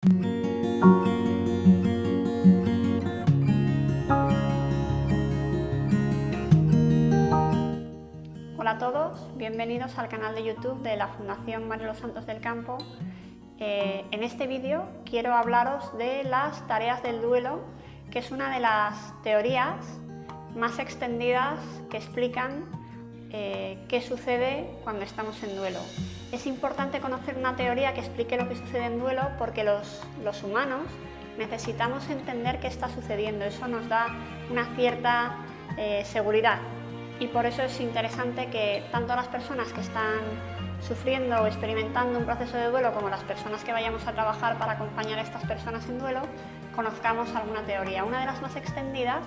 Hola a todos, bienvenidos al canal de YouTube de la Fundación María de los Santos del Campo. En este vídeo quiero hablaros de las tareas del duelo, que es una de las teorías más extendidas que explican qué sucede cuando estamos en duelo. Es importante conocer una teoría que explique lo que sucede en duelo porque los humanos necesitamos entender qué está sucediendo. Eso nos da una cierta seguridad. Y por eso es interesante que tanto las personas que están sufriendo o experimentando un proceso de duelo como las personas que vayamos a trabajar para acompañar a estas personas en duelo conozcamos alguna teoría. Una de las más extendidas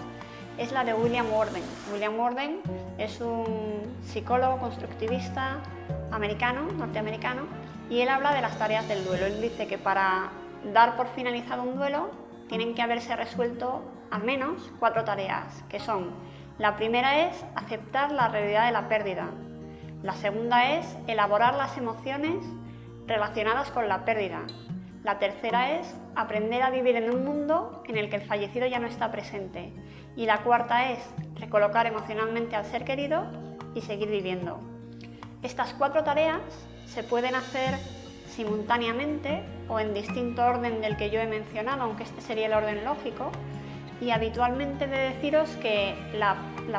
es la de William Worden. William Worden es un psicólogo constructivista norteamericano, y él habla de las tareas del duelo. Él dice que para dar por finalizado un duelo tienen que haberse resuelto al menos 4 tareas, que son: la primera es aceptar la realidad de la pérdida. La segunda es elaborar las emociones relacionadas con la pérdida. La tercera es aprender a vivir en un mundo en el que el fallecido ya no está presente. Y la cuarta es recolocar emocionalmente al ser querido y seguir viviendo. Estas 4 tareas se pueden hacer simultáneamente o en distinto orden del que yo he mencionado, aunque este sería el orden lógico. Y habitualmente he de deciros que la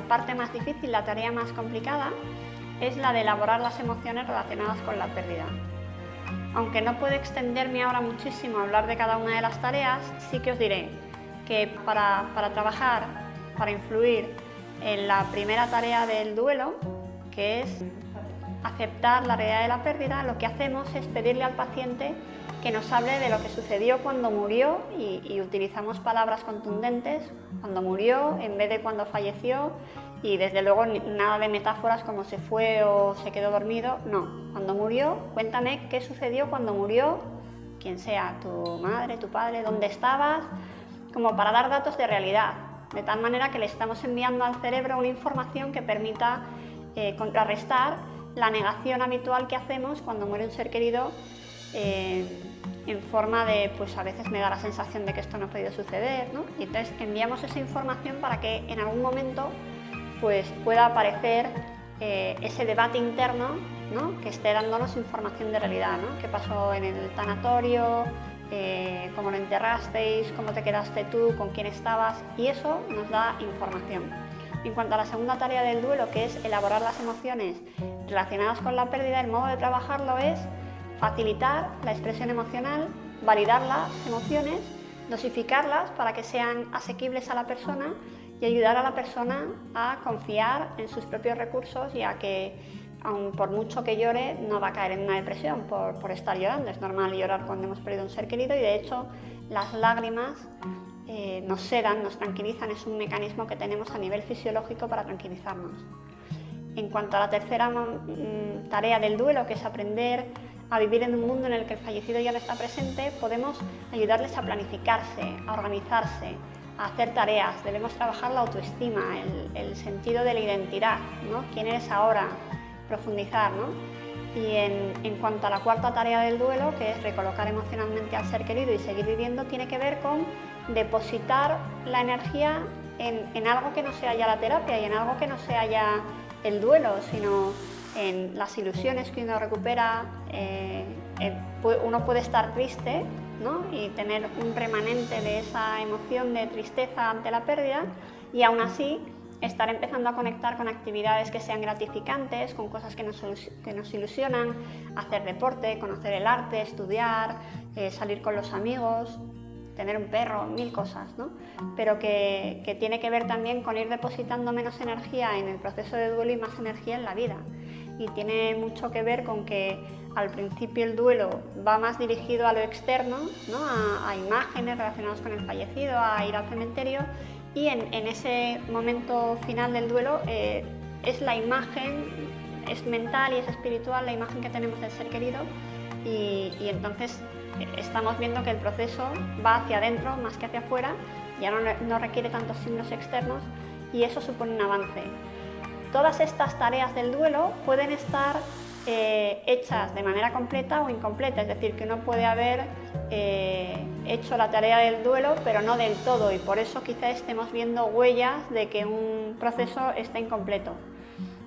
parte más difícil, la tarea más complicada, es la de elaborar las emociones relacionadas con la pérdida. Aunque no puedo extenderme ahora muchísimo a hablar de cada una de las tareas, sí que os diré que para trabajar, para influir en la primera tarea del duelo, que es aceptar la realidad de la pérdida, lo que hacemos es pedirle al paciente que nos hable de lo que sucedió cuando murió y utilizamos palabras contundentes, cuando murió en vez de cuando falleció, y desde luego nada de metáforas como se fue o se quedó dormido, no. Cuando murió, cuéntame qué sucedió cuando murió, quien sea, tu madre, tu padre, dónde estabas, como para dar datos de realidad, de tal manera que le estamos enviando al cerebro una información que permita contrarrestar la negación habitual que hacemos cuando muere un ser querido, en forma de, pues a veces me da la sensación de que esto no ha podido suceder, ¿no? Y entonces enviamos esa información para que en algún momento pues pueda aparecer ese debate interno, ¿no? Que esté dándonos información de realidad, ¿no? ¿Qué pasó en el tanatorio? ¿Cómo lo enterrasteis? ¿Cómo te quedaste tú? ¿Con quién estabas? Y eso nos da información. En cuanto a la segunda tarea del duelo, que es elaborar las emociones relacionadas con la pérdida, el modo de trabajarlo es facilitar la expresión emocional, validar las emociones, dosificarlas para que sean asequibles a la persona y ayudar a la persona a confiar en sus propios recursos y a que, aun por mucho que llore, no va a caer en una depresión por estar llorando. Es normal llorar cuando hemos perdido un ser querido y, de hecho, las lágrimas nos sedan, nos tranquilizan. Es un mecanismo que tenemos a nivel fisiológico para tranquilizarnos. En cuanto a la tercera tarea del duelo, que es aprender a vivir en un mundo en el que el fallecido ya no está presente, podemos ayudarles a planificarse, a organizarse, a hacer tareas. Debemos trabajar la autoestima, el sentido de la identidad, ¿no? ¿Quién eres ahora? Profundizar, ¿no? Y en cuanto a la cuarta tarea del duelo, que es recolocar emocionalmente al ser querido y seguir viviendo, tiene que ver con depositar la energía en algo que no sea ya la terapia y en algo que no sea ya el duelo, sino en las ilusiones que uno recupera. Uno puede estar triste, ¿no? Y tener un remanente de esa emoción de tristeza ante la pérdida, y aún así estar empezando a conectar con actividades que sean gratificantes, con cosas que nos ilusionan, hacer deporte, conocer el arte, estudiar, salir con los amigos, tener un perro, 1000 cosas, ¿no? Pero que tiene que ver también con ir depositando menos energía en el proceso de duelo y más energía en la vida. Y tiene mucho que ver con que al principio el duelo va más dirigido a lo externo, ¿no? a imágenes relacionadas con el fallecido, a ir al cementerio, y en ese momento final del duelo es la imagen, es mental y es espiritual la imagen que tenemos del ser querido, y entonces estamos viendo que el proceso va hacia adentro más que hacia afuera, ya no requiere tantos signos externos, y eso supone un avance. Todas estas tareas del duelo pueden estar hechas de manera completa o incompleta, es decir, que uno puede haber hecho la tarea del duelo, pero no del todo, y por eso quizá estemos viendo huellas de que un proceso está incompleto.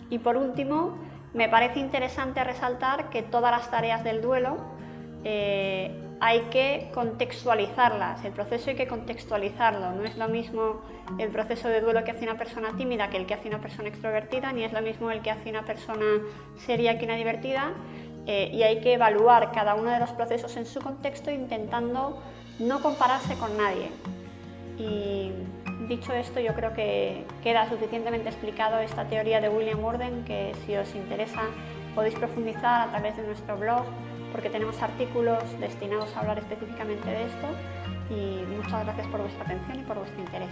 Y por último, me parece interesante resaltar que todas las tareas del duelo hay que contextualizarlas, el proceso hay que contextualizarlo, no es lo mismo el proceso de duelo que hace una persona tímida que el que hace una persona extrovertida, ni es lo mismo el que hace una persona seria que una divertida, y hay que evaluar cada uno de los procesos en su contexto intentando no compararse con nadie. Y dicho esto, yo creo que queda suficientemente explicado esta teoría de William Worden, que si os interesa podéis profundizar a través de nuestro blog, porque tenemos artículos destinados a hablar específicamente de esto, y muchas gracias por vuestra atención y por vuestro interés.